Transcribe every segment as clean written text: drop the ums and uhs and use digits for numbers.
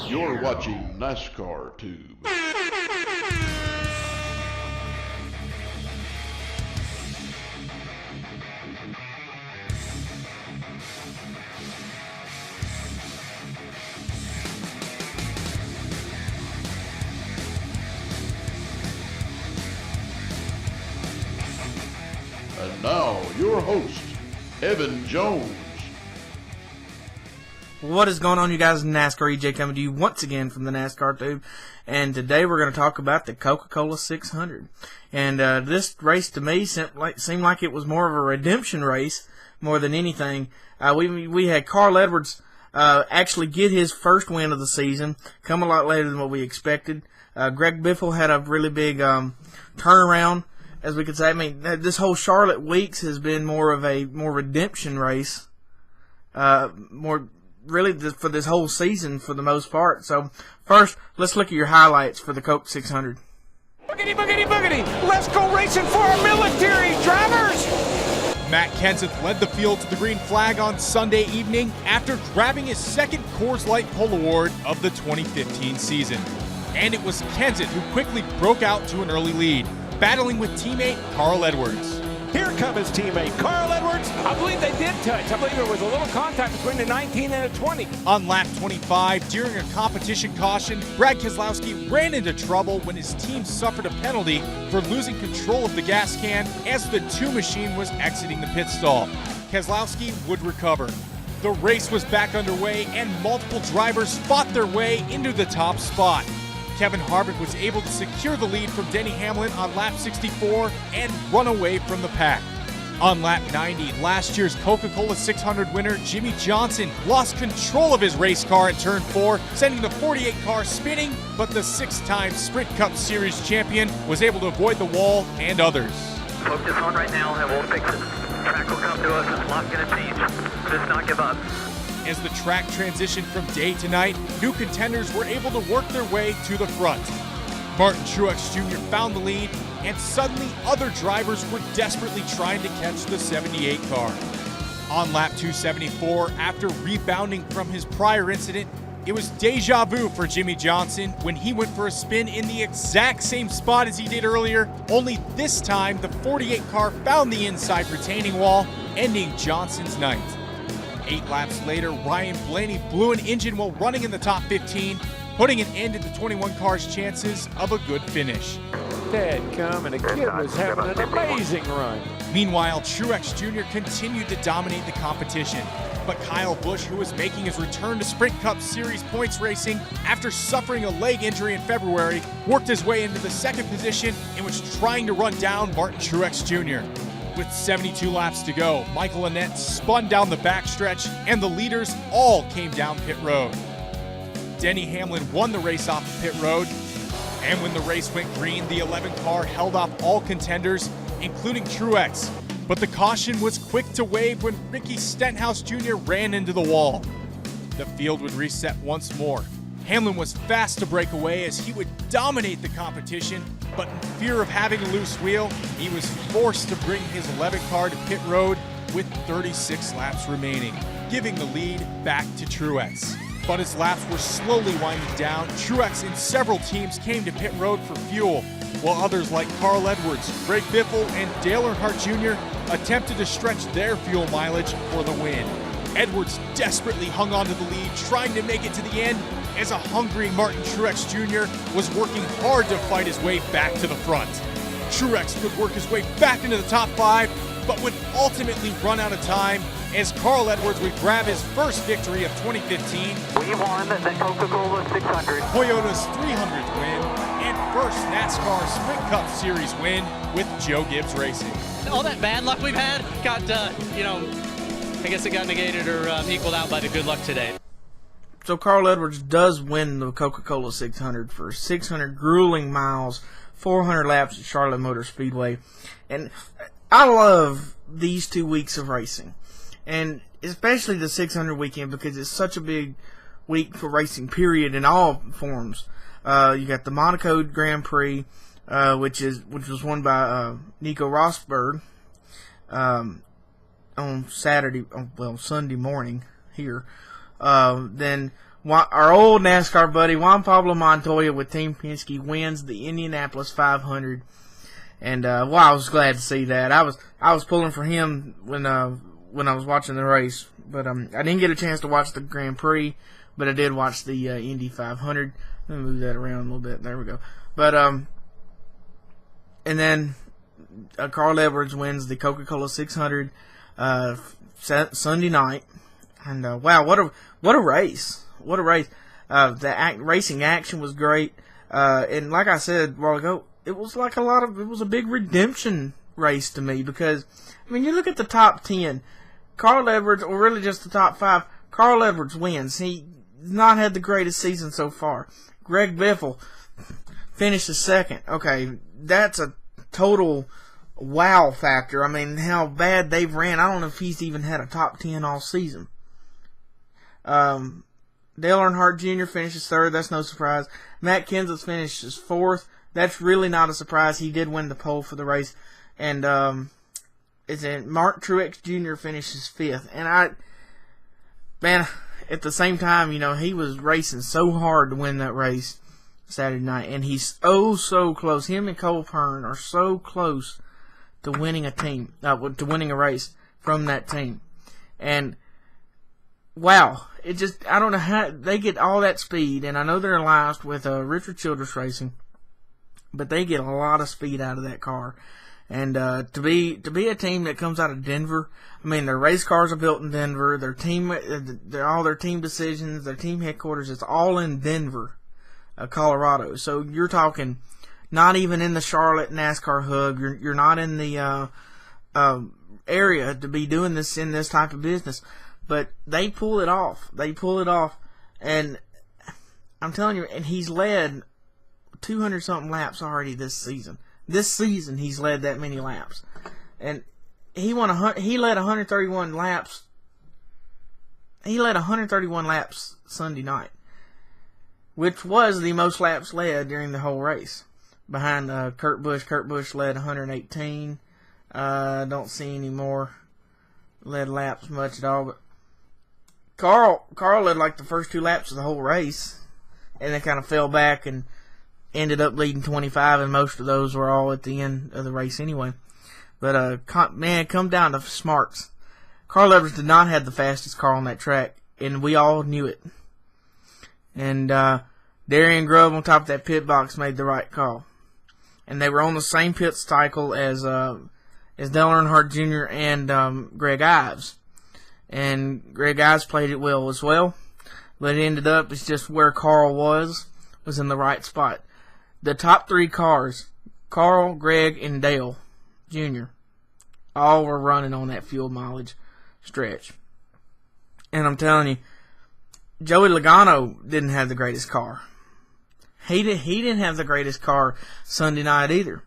You're watching NASCAR Tube. And now, your host, Evan Jones. What is going on, you guys? NASCAR EJ coming to you once again from the NASCAR Tube. And today we're going to talk about the Coca-Cola 600. And this race to me seemed like it was more of a redemption race more than anything. We had Carl Edwards actually get his first win of the season, come a lot later than what we expected. Greg Biffle had a really big turnaround, as we could say. I mean, this whole Charlotte Weeks has been more of a redemption race, really for this whole season for the most part. So first, let's look at your highlights for the Coke 600. Boogity, boogity, boogity! Let's go racing for our military drivers! Matt Kenseth led the field to the green flag on Sunday evening after grabbing his second Coors Light Pole Award of the 2015 season. And it was Kenseth who quickly broke out to an early lead, battling with teammate Carl Edwards. Here comes his teammate, Carl Edwards. I believe they did touch. I believe there was a little contact between the 19 and the 20. On lap 25, during a competition caution, Brad Keselowski ran into trouble when his team suffered a penalty for losing control of the gas can as the 2 machine was exiting the pit stall. Keselowski would recover. The race was back underway and multiple drivers fought their way into the top spot. Kevin Harvick was able to secure the lead from Denny Hamlin on lap 64 and run away from the pack. On lap 90, last year's Coca-Cola 600 winner Jimmie Johnson lost control of his race car in turn 4, sending the 48 car spinning, but the 6-time Sprint Cup Series champion was able to avoid the wall and others. Focus on right now and we'll fix it. Track will come to us, it's not going to change. Just not give up. As the track transitioned from day to night, new contenders were able to work their way to the front. Martin Truex Jr. found the lead, and suddenly other drivers were desperately trying to catch the 78 car. On lap 274, after rebounding from his prior incident, it was deja vu for Jimmie Johnson when he went for a spin in the exact same spot as he did earlier, only this time the 48 car found the inside retaining wall, ending Johnson's night. 8 laps later, Ryan Blaney blew an engine while running in the top 15, putting an end to the 21 car's chances of a good finish. Dadgum, and the kid was having an amazing run. Meanwhile, Truex Jr. continued to dominate the competition, but Kyle Busch, who was making his return to Sprint Cup Series points racing after suffering a leg injury in February, worked his way into the second position and was trying to run down Martin Truex Jr. With 72 laps to go, Michael Annett spun down the backstretch, and the leaders all came down pit road. Denny Hamlin won the race off the pit road, and when the race went green, the 11 car held off all contenders, including Truex. But the caution was quick to wave when Ricky Stenhouse Jr. ran into the wall. The field would reset once more. Hamlin was fast to break away as he would dominate the competition, but in fear of having a loose wheel, he was forced to bring his 11 car to pit road with 36 laps remaining, giving the lead back to Truex. But as laps were slowly winding down, Truex and several teams came to pit road for fuel, while others like Carl Edwards, Greg Biffle, and Dale Earnhardt Jr. attempted to stretch their fuel mileage for the win. Edwards desperately hung on to the lead, trying to make it to the end, as a hungry Martin Truex Jr. was working hard to fight his way back to the front. Truex could work his way back into the top 5, but would ultimately run out of time as Carl Edwards would grab his first victory of 2015. We won the Coca-Cola 600. Toyota's 300th win, and first NASCAR Sprint Cup Series win with Joe Gibbs Racing. All that bad luck we've had got, I guess it got negated or equaled out by the good luck today. So Carl Edwards does win the Coca-Cola 600 for 600 grueling miles, 400 laps at Charlotte Motor Speedway. And I love these 2 weeks of racing, and especially the 600 weekend because it's such a big week for racing, period, in all forms. You got the Monaco Grand Prix, which was won by Nico Rosberg on Sunday morning. here. Then our old NASCAR buddy Juan Pablo Montoya with Team Penske wins the Indianapolis 500, and I was glad to see that. I was pulling for him when I was watching the race, but I didn't get a chance to watch the Grand Prix, but I did watch the Indy 500. Let me move that around a little bit. There we go. But and then Carl Edwards wins the Coca-Cola 600 Sunday night, and wow, what a race! What a race! The racing action was great, and like I said a while ago, it was a big redemption race to me, because I mean, you look at the top 10, Carl Edwards, or really just the top 5, Carl Edwards wins. He's not had the greatest season so far. Greg Biffle finishes second. Okay, that's a total wow factor. I mean, how bad they've ran. I don't know if he's even had a top 10 all season. Dale Earnhardt Jr. finishes third. That's no surprise. Matt Kenseth finishes fourth. That's really not a surprise. He did win the pole for the race. And Mark Truex Jr. finishes fifth. And at the same time, he was racing so hard to win that race Saturday night. And he's so close. Him and Cole Pearn are so close to winning to winning a race from that team. And wow, I don't know how they get all that speed. And I know they're last with Richard Childress Racing, but they get a lot of speed out of that car. And to be a team that comes out of Denver, I mean, their race cars are built in Denver. All their team decisions, their team headquarters, it's all in Denver, Colorado. So you're talking not even in the Charlotte NASCAR hub. You're not in the area to be doing this in this type of business. But they pull it off. And I'm telling you, and he's led 200-something laps already this season. This season, he's led that many laps. And he led 131 laps. He led 131 laps Sunday night, which was the most laps led during the whole race, behind Kurt Busch. Kurt Busch led 118. Don't see any more led laps much at all, but Carl led like the first 2 laps of the whole race, and then kind of fell back and ended up leading 25, and most of those were all at the end of the race anyway. But come down to smarts. Carl Edwards did not have the fastest car on that track, and we all knew it. And Darian Grubb on top of that pit box made the right call. And they were on the same pit cycle as Dale Earnhardt Jr. and Greg Ives. And Greg Ives played it well as well. But it ended up, it's just where Carl was in the right spot. The top 3 cars, Carl, Greg, and Dale Jr., all were running on that fuel mileage stretch. And I'm telling you, Joey Logano didn't have the greatest car. He didn't have the greatest car Sunday night either.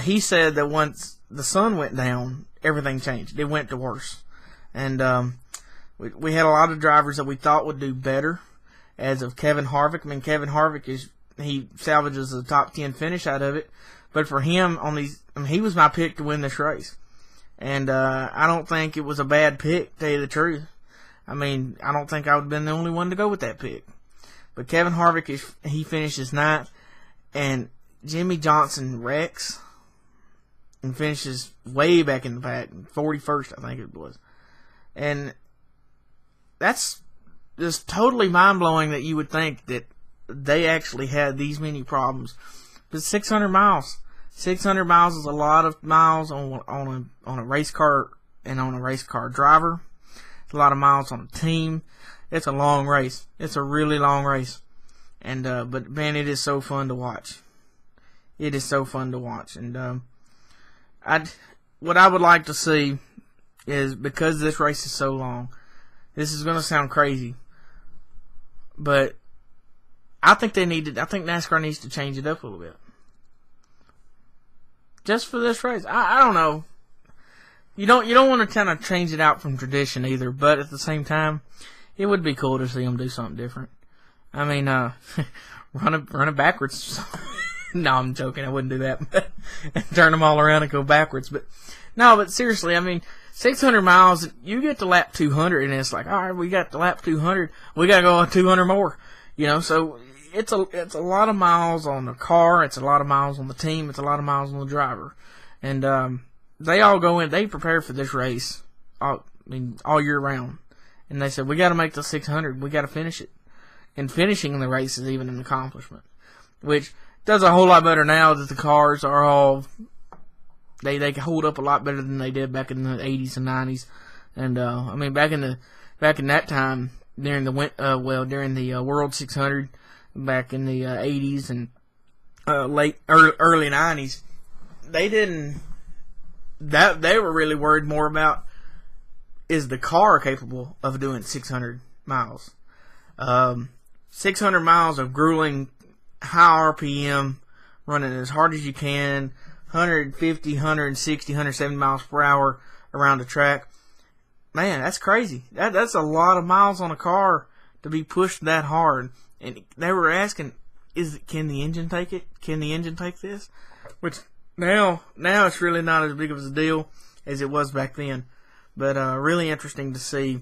He said that once the sun went down, everything changed. It went to worse. And we had a lot of drivers that we thought would do better, as of Kevin Harvick. I mean, Kevin Harvick he salvages a top 10 finish out of it. But for him, he was my pick to win this race. And I don't think it was a bad pick, to tell you the truth. I mean, I don't think I would have been the only one to go with that pick. But Kevin Harvick, he finishes 9th. And Jimmy Johnson wrecks and finishes way back in the pack, 41st, I think it was. And that's just totally mind-blowing that you would think that they actually had these many problems. But 600 miles. 600 miles is a lot of miles on a race car and on a race car driver. It's a lot of miles on a team. It's a long race. It's a really long race. And but man, it is so fun to watch. It is so fun to watch. And what I would like to see is, because this race is so long, this is going to sound crazy, but I think NASCAR needs to change it up a little bit. Just for this race. I don't know. You don't want to kind of change it out from tradition either, but at the same time, it would be cool to see them do something different. I mean, run it backwards. No, I'm joking. I wouldn't do that. Turn them all around and go backwards. But No, but seriously, I mean, 600 miles, you get to lap 200, and it's like, all right, we got to lap 200, we got to go on 200 more. So it's a lot of miles on the car, it's a lot of miles on the team, it's a lot of miles on the driver. And they all go in, they prepare for this race all year round. And they said, we got to make the 600, we got to finish it. And finishing the race is even an accomplishment, which does a whole lot better now that the cars are all, they hold up a lot better than they did back in the 80s and 90s. And back in that time during the World 600 back in the 80s and early 90s, they were really worried more about, is the car capable of doing 600 miles? 600 miles of grueling high RPM, running as hard as you can, 150, 160, 170 miles per hour around the track. Man, that's crazy. That's a lot of miles on a car to be pushed that hard. And they were asking, can the engine take it? Can the engine take this? Which now it's really not as big of a deal as it was back then. But really interesting to see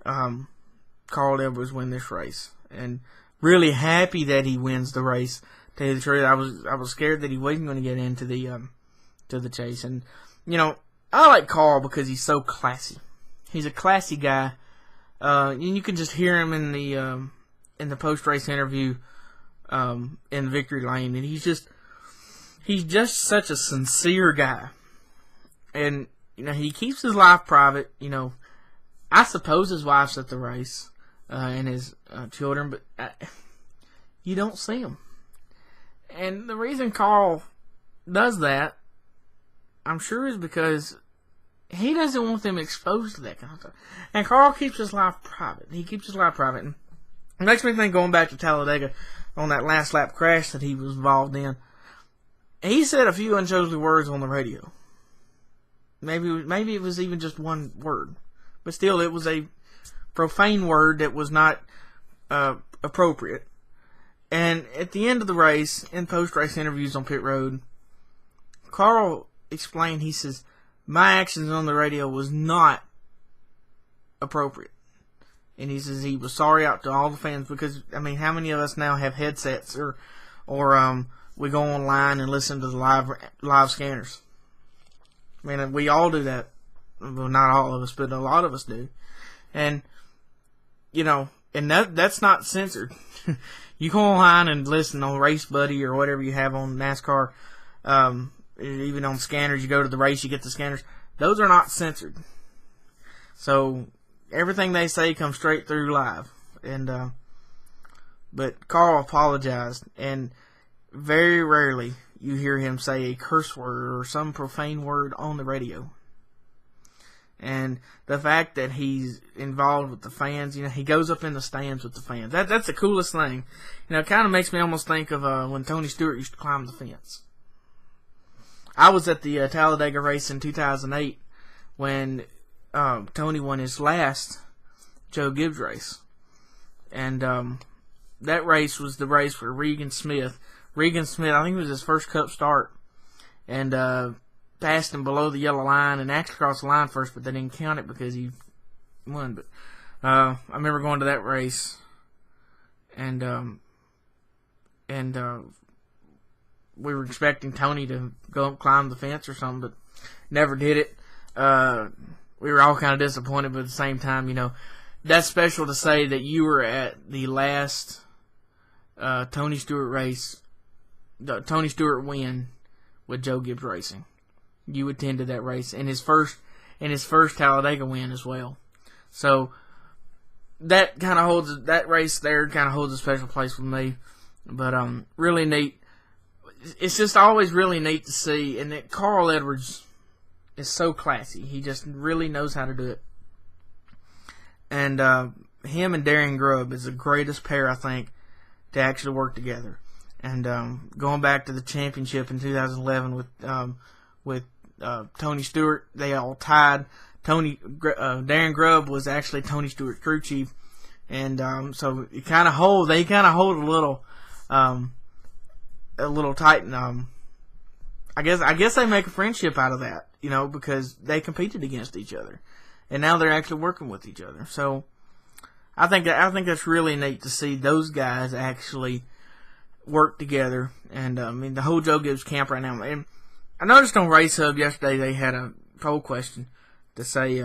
Carl Edwards win this race, and really happy that he wins the race. To tell you the truth, I was scared that he wasn't going to get into the chase. And I like Carl because he's so classy. He's a classy guy, and you can just hear him in the post race interview in victory lane, and he's just such a sincere guy. And he keeps his life private. I suppose his wife's at the race and his children, but you don't see him. And the reason Carl does that, I'm sure, is because he doesn't want them exposed to that kind of stuff. And Carl keeps his life private. He keeps his life private. And it makes me think, going back to Talladega on that last lap crash that he was involved in, he said a few unchosen words on the radio. Maybe it was even just one word. But still, it was a profane word that was not appropriate. And at the end of the race, in post-race interviews on pit road, Carl explained, he says, my actions on the radio was not appropriate. And he says he was sorry out to all the fans, because, how many of us now have headsets or we go online and listen to the live scanners? We all do that. Well, not all of us, but a lot of us do. And, and that's not censored. You go online and listen on Race Buddy or whatever you have on NASCAR, even on scanners, you go to the race, you get the scanners. Those are not censored. So everything they say comes straight through live. And but Carl apologized, and very rarely you hear him say a curse word or some profane word on the radio. And the fact that he's involved with the fans, he goes up in the stands with the fans. That's the coolest thing. It kind of makes me almost think of when Tony Stewart used to climb the fence. I was at the Talladega race in 2008 when Tony won his last Joe Gibbs race. And that race was the race for Regan Smith. Regan Smith, I think it was his first Cup start. And passed him below the yellow line and actually crossed the line first, but they didn't count it because he won. But I remember going to that race, and we were expecting Tony to go up, climb the fence or something, but never did it. We were all kind of disappointed, but at the same time, that's special to say that you were at the last Tony Stewart race, the Tony Stewart win with Joe Gibbs Racing. You attended that race, and his first Talladega win as well. So that race there kind of holds a special place with me. But really neat. It's just always really neat to see, and that Carl Edwards is so classy. He just really knows how to do it. And him and Darren Grubb is the greatest pair, I think, to actually work together. And going back to the championship in 2011 with Tony Stewart, they all tied. Darren Grubb was actually Tony Stewart's crew chief, and so they kind of hold a little tight. And I guess they make a friendship out of that. because they competed against each other, and now they're actually working with each other. So I think that's really neat to see those guys actually work together. And the whole Joe Gibbs camp right now. And I noticed on Race Hub yesterday they had a poll question to say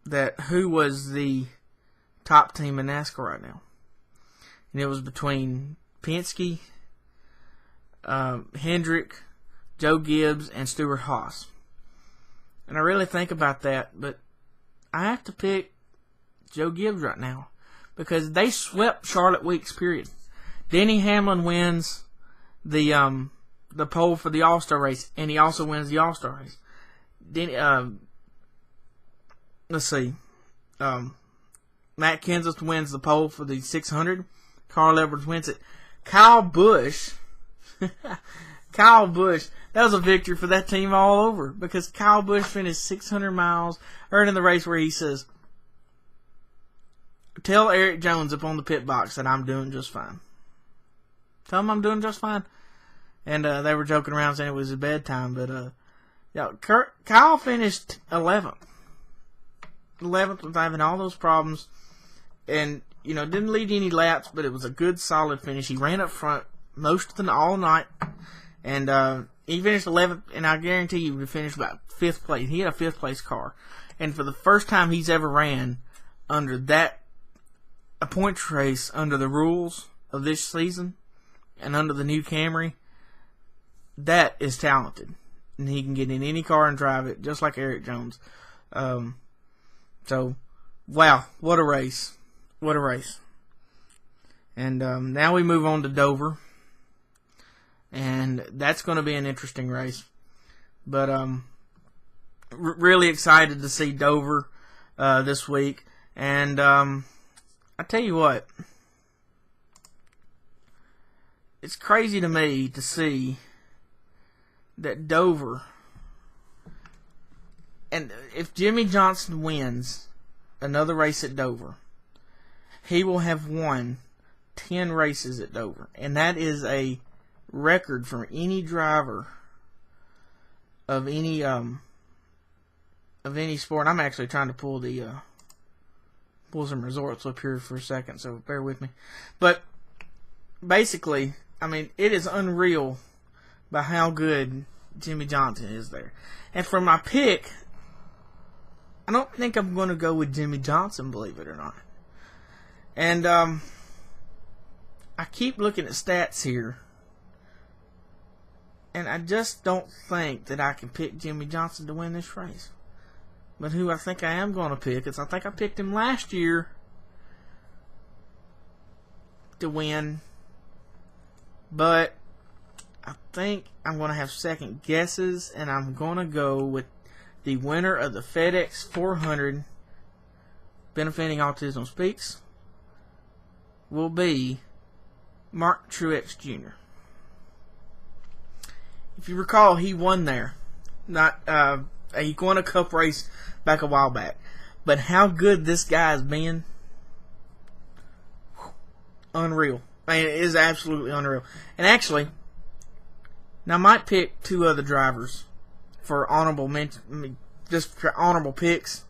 that who was the top team in NASCAR right now, and it was between Penske, Hendrick, Joe Gibbs, and Stewart Haas. And I really think about that, but I have to pick Joe Gibbs right now because they swept Charlotte Weeks, period. Denny Hamlin wins the pole for the All-Star race, and he also wins the All-Star race. Let's see. Matt Kenseth wins the pole for the 600. Carl Edwards wins it. Kyle Busch, that was a victory for that team all over because Kyle Busch finished 600 miles early in the race where he says, "Tell Eric Jones up on the pit box that I'm doing just fine." Tell him I'm doing just fine. And they were joking around saying it was his bedtime, but Kyle finished 11th. 11th with having all those problems, and didn't lead any laps, but it was a good solid finish. He ran up front most of the all night, and he finished 11th, and I guarantee you he finished about 5th place. He had a 5th place car, and for the first time he's ever ran under a points race under the rules of this season and under the new Camry, that is talented, and he can get in any car and drive it just like Eric Jones. So, wow, what a race. What a race. And now we move on to Dover. And that's going to be an interesting race. But really excited to see Dover this week. And I tell you what, it's crazy to me to see that Dover, and if Jimmy Johnson wins another race at Dover, he will have won 10 races at Dover. And that is a record for any driver of any sport. I'm actually trying to pull some results up here for a second, so bear with me. But basically, it is unreal by how good Jimmy Johnson is there. And for my pick, I don't think I'm going to go with Jimmy Johnson, believe it or not. And I keep looking at stats here, and I just don't think that I can pick Jimmy Johnson to win this race. But who I think I am going to pick is I think I picked him last year to win, but I think I'm going to have second guesses, and I'm going to go with the winner of the FedEx 400 benefiting Autism Speaks will be Mark Truex Jr. If you recall, he won there. He won a cup race back a while back. But how good this guy's been, unreal. It is absolutely unreal. And actually, now I might pick 2 other drivers for honorable mention, just for honorable picks.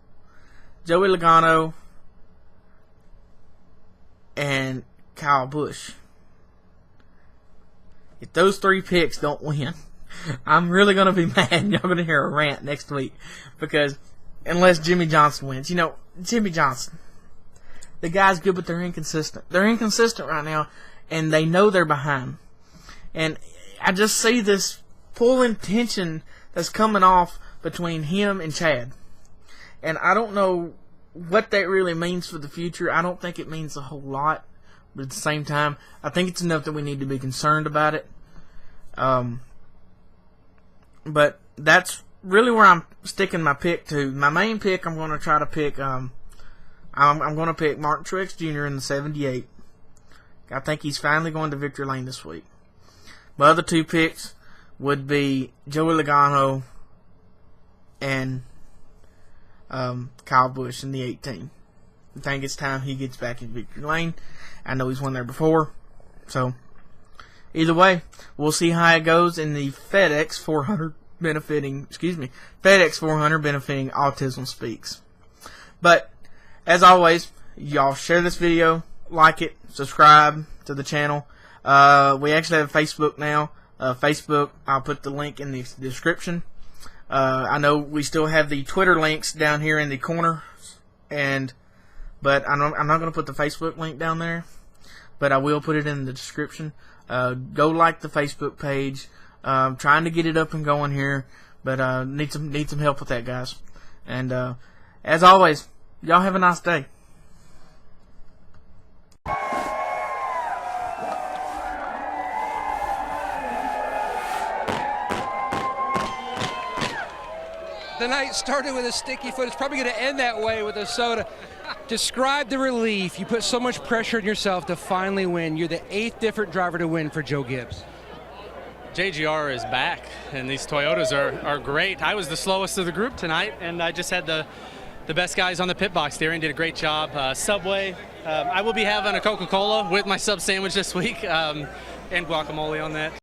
Joey Logano and Kyle Busch. If those 3 picks don't win, I'm really going to be mad. Y'all going to hear a rant next week. Because unless Jimmy Johnson wins. Jimmy Johnson. The guy's good, but they're inconsistent. They're inconsistent right now, and they know they're behind. And I just see this pulling tension that's coming off between him and Chad. And I don't know what that really means for the future. I don't think it means a whole lot. But at the same time, I think it's enough that we need to be concerned about it. But that's really where I'm sticking my pick to. My main pick, I'm going to try to pick, I'm going to pick Martin Truex Jr. in the 78. I think he's finally going to victory lane this week. My other 2 picks would be Joey Logano and Kyle Busch in the 18. I think it's time he gets back in victory lane. I know he's won there before. So, either way, we'll see how it goes in the FedEx 400 benefiting, FedEx 400 benefiting Autism Speaks. But, as always, y'all share this video, like it, subscribe to the channel. We actually have Facebook now. Facebook, I'll put the link in the description. I know we still have the Twitter links down here in the corner, but I'm not going to put the Facebook link down there, but I will put it in the description. Go like the Facebook page. Trying to get it up and going here, but need some help with that, guys. And as always, y'all have a nice day. The night started with a sticky foot. It's probably going to end that way with a soda. Describe the relief. You put so much pressure on yourself to finally win. You're the 8th different driver to win for Joe Gibbs. JGR is back, and these Toyotas are great. I was the slowest of the group tonight, and I just had the best guys on the pit box there and did a great job. Subway, I will be having a Coca-Cola with my sub sandwich this week, and guacamole on that.